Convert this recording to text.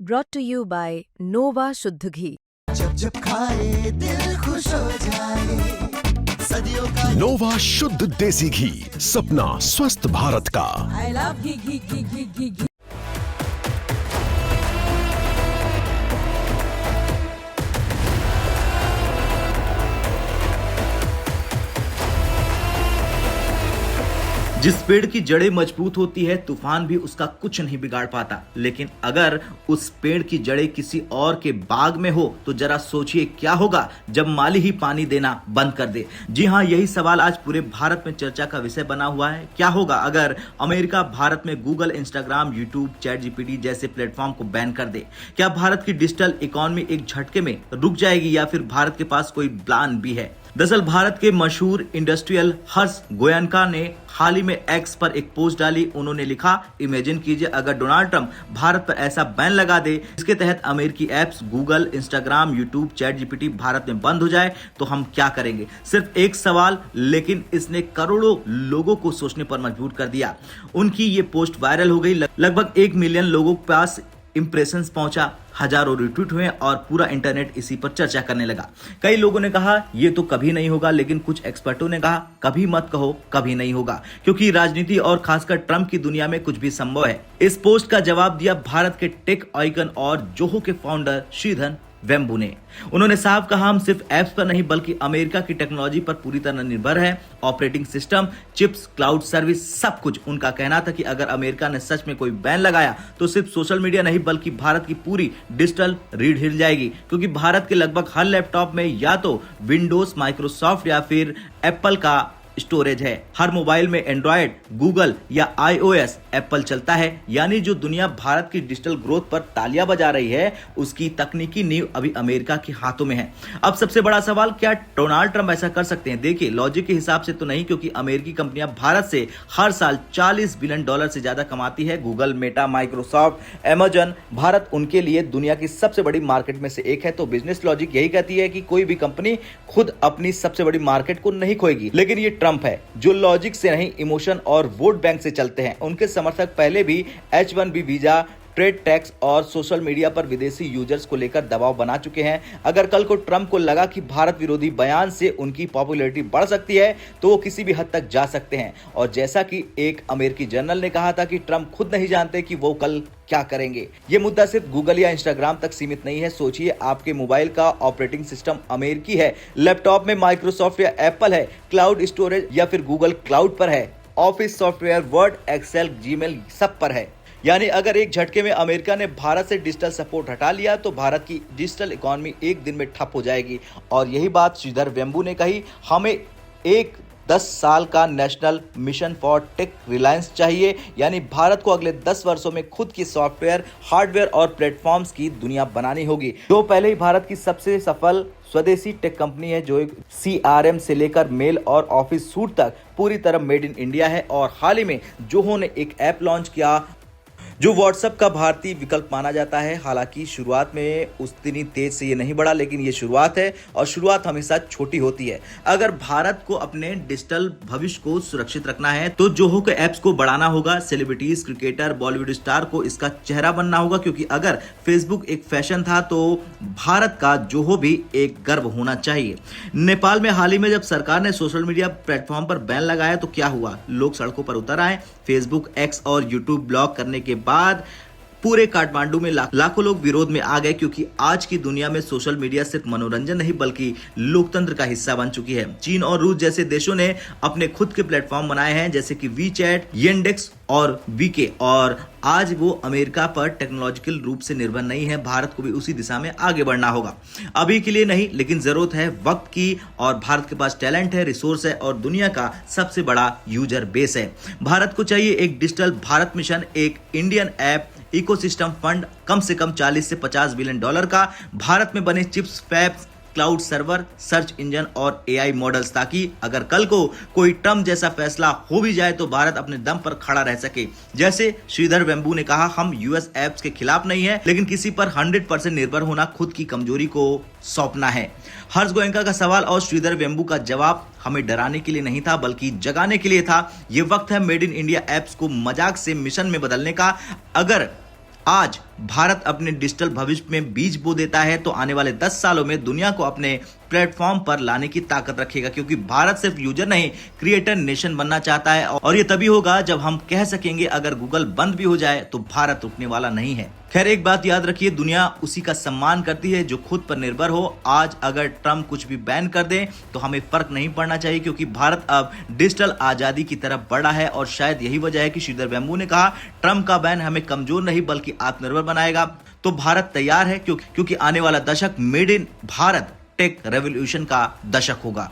brought to you by Nova शुद्ध घी। जब जब खाए दिल खुश हो जाए, सदियों का नोवा शुद्ध देसी घी, सपना स्वस्थ भारत का। I love घी। जिस पेड़ की जड़ें मजबूत होती है, तूफान भी उसका कुछ नहीं बिगाड़ पाता। लेकिन अगर उस पेड़ की जड़ें किसी और के बाग में हो तो जरा सोचिए क्या होगा जब माली ही पानी देना बंद कर दे। जी हाँ, यही सवाल आज पूरे भारत में चर्चा का विषय बना हुआ है। क्या होगा अगर अमेरिका भारत में Google, Instagram, YouTube, chat GPT जैसे प्लेटफॉर्म को बैन कर दे? क्या भारत की डिजिटल इकोनॉमी एक झटके में रुक जाएगी या फिर भारत के पास कोई प्लान भी है? दरअसल भारत के मशहूर इंडस्ट्रियल हर्ष गोयनका ने हाल ही में एक्स पर एक पोस्ट डाली। उन्होंने लिखा, इमेजिन कीजिए अगर डोनाल्ड ट्रंप भारत पर ऐसा बैन लगा दे इसके तहत अमेरिकी apps Google, Instagram, YouTube, chat GPT Bharat में बंद हो जाए तो हम क्या करेंगे? सिर्फ एक सवाल, लेकिन इसने करोड़ों लोगों को सोचने पर मजबूर कर दिया। उनकी ये पोस्ट वायरल हो गई, लगभग 1 मिलियन लोगों के पास इंप्रेशंस पहुंचा, हजारों रिट्वीट हुए और पूरा इंटरनेट इसी पर चर्चा करने लगा। कई लोगों ने कहा ये तो कभी नहीं होगा, लेकिन कुछ एक्सपर्टों ने कहा कभी मत कहो कभी नहीं होगा, क्योंकि राजनीति और खासकर ट्रंप की दुनिया में कुछ भी संभव है। इस पोस्ट का जवाब दिया भारत के टेक आइकन और जोहो के फाउंडर श्रीधर वेम्बू ने। उन्होंने साफ कहा, हम सिर्फ ऐप्स पर नहीं बल्कि अमेरिका की टेक्नोलॉजी पर पूरी तरह निर्भर है। Operating system, chips, cloud service, सब कुछ। उनका कहना था कि अगर अमेरिका ने सच में कोई बैन लगाया तो सिर्फ सोशल मीडिया नहीं बल्कि भारत की पूरी डिजिटल रीढ़ हिल जाएगी, क्योंकि भारत के लगभग हर लैपटॉप में या तो विंडोज, माइक्रोसॉफ्ट या फिर एप्पल का स्टोरेज है। हर मोबाइल में एंड्रॉयड, गूगल या iOS एप्पल चलता है। यानी जो दुनिया भारत की डिजिटल ग्रोथ पर तालियां बजा रही है, उसकी तकनीकी नींव अभी अमेरिका के हाथों में है। अब सबसे बड़ा सवाल, क्या डोनाल्ड ट्रंप ऐसा कर सकते हैं? देखिए, लॉजिक के हिसाब से तो नहीं, क्योंकि अमेरिकी कंपनियां भारत से हर साल $40 बिलियन से ज्यादा कमाती है। Google, Meta, Microsoft, Amazon, Bharat उनके लिए दुनिया की सबसे बड़ी मार्केट में से एक है। तो बिजनेस लॉजिक यही कहती है कि कोई भी कंपनी खुद अपनी सबसे बड़ी मार्केट को नहीं खोएगी। लेकिन ये ट्रंप है जो लॉजिक से नहीं, इमोशन और वोट बैंक से चलते हैं। उनके समर्थक पहले भी H-1B वीजा, ट्रेड टैक्स और सोशल मीडिया पर विदेशी यूजर्स को लेकर दबाव बना चुके हैं। अगर कल को ट्रंप को लगा कि भारत विरोधी बयान से उनकी पॉपुलैरिटी बढ़ सकती है तो वो किसी भी हद तक जा सकते हैं। और जैसा कि एक अमेरिकी जर्नल ने कहा था कि ट्रंप खुद नहीं जानते कि वो कल क्या करेंगे। ये मुद्दा सिर्फ गूगल या इंस्टाग्राम तक सीमित नहीं है। सोचिए, आपके मोबाइल का ऑपरेटिंग सिस्टम अमेरिकी है, लैपटॉप में माइक्रोसॉफ्ट या एप्पल है, क्लाउड स्टोरेज या फिर गूगल क्लाउड पर है, office software, Word, Excel, Gmail सब पर है। यानी अगर एक झटके में अमेरिका ने भारत से डिजिटल सपोर्ट हटा लिया तो भारत की डिजिटल इकोनॉमी एक दिन में ठप हो जाएगी। और यही बात श्रीधर वेम्बू ने कही, हमें एक 10 साल का national mission for tech reliance चाहिए। यानी भारत को अगले 10 वर्षों में खुद की सॉफ्टवेयर, हार्डवेयर और प्लेटफॉर्म्स की दुनिया बनानी होगी। जो पहले ही भारत की सबसे सफल स्वदेशी टेक कंपनी है, जो एक CRM से लेकर मेल और ऑफिस सूट तक पूरी तरह मेड इन इंडिया है। और हाल ही में जोहो ने एक ऐप लॉन्च किया जो व्हाट्सएप का भारतीय विकल्प माना जाता है। हालांकि शुरुआत में उतनी तेज से ये नहीं बढ़ा, लेकिन ये शुरुआत है और शुरुआत हमेशा छोटी होती है। अगर भारत को अपने डिजिटल भविष्य को सुरक्षित रखना है तो जोहो के ऐप्स को बढ़ाना होगा। सेलिब्रिटीज, क्रिकेटर, बॉलीवुड स्टार को इसका चेहरा बनना होगा, क्योंकि अगर फेसबुक एक फैशन था तो भारत का जोहो भी एक गर्व होना चाहिए। नेपाल में हाल ही में जब सरकार ने सोशल मीडिया प्लेटफॉर्म पर बैन लगाया तो क्या हुआ? लोग सड़कों पर उतर आए। फेसबुक, एक्स और यूट्यूब ब्लॉक करने के बाद पूरे काठमांडू में लाखों लोग विरोध में आ गए, क्योंकि आज की दुनिया में सोशल मीडिया सिर्फ मनोरंजन नहीं बल्कि लोकतंत्र का हिस्सा बन चुकी है। चीन और रूस जैसे देशों ने अपने खुद के प्लेटफॉर्म बनाए हैं, जैसे कि वीचैट, येंडेक्स और वीके, और आज वो अमेरिका पर टेक्नोलॉजिकल रूप से निर्भर नहीं है। भारत को भी उसी दिशा में आगे बढ़ना होगा। अभी के लिए नहीं, लेकिन जरूरत है वक्त की, और भारत के पास टैलेंट है, रिसोर्स है और दुनिया का सबसे बड़ा यूजर बेस है। भारत को चाहिए एक डिजिटल भारत मिशन, एक इंडियन ऐप इकोसिस्टम फंड, कम से कम $40 से $50 बिलियन का, भारत में बने chips, fabs, cloud server, search engine और AI मॉडल्स, ताकि अगर कल को कोई ट्रंप जैसा फैसला हो भी जाए तो भारत अपने दम पर खड़ा रह सके। जैसे श्रीधर वेम्बू ने कहा, हम US ऐप्स के खिलाफ नहीं है, लेकिन किसी पर 100% निर्भर होना खुद की कमजोरी को सौंपना है। हर्ष गोयनका का सवाल और श्रीधर वेम्बू का जवाब हमें डराने के लिए नहीं था बल्कि जगाने के लिए था। ये वक्त है मेड इन इंडिया ऐप्स को मजाक से मिशन में बदलने का। अगर आज भारत अपने डिजिटल भविष्य में बीज बो देता है तो आने वाले 10 सालों में दुनिया को अपने प्लेटफॉर्म पर लाने की ताकत रखेगा, क्योंकि भारत सिर्फ यूजर नहीं क्रिएटर नेशन बनना चाहता है। और ये तभी होगा जब हम कह सकेंगे अगर गूगल बंद भी हो जाए तो भारत रुकने वाला नहीं है। खैर, एक बात याद रखिए, दुनिया उसी का सम्मान करती है जो खुद पर निर्भर हो। आज अगर ट्रम्प कुछ भी बैन कर दे तो हमें फर्क नहीं पड़ना चाहिए, क्योंकि भारत अब डिजिटल आजादी की तरफ बढ़ा है। और शायद यही वजह है कि श्रीधर वेम्बू ने कहा ट्रम्प का बैन हमें कमजोर नहीं बल्कि आत्मनिर्भर बनाएगा। तो भारत तैयार है, क्योंकि आने वाला दशक made in Bharat tech revolution का दशक होगा।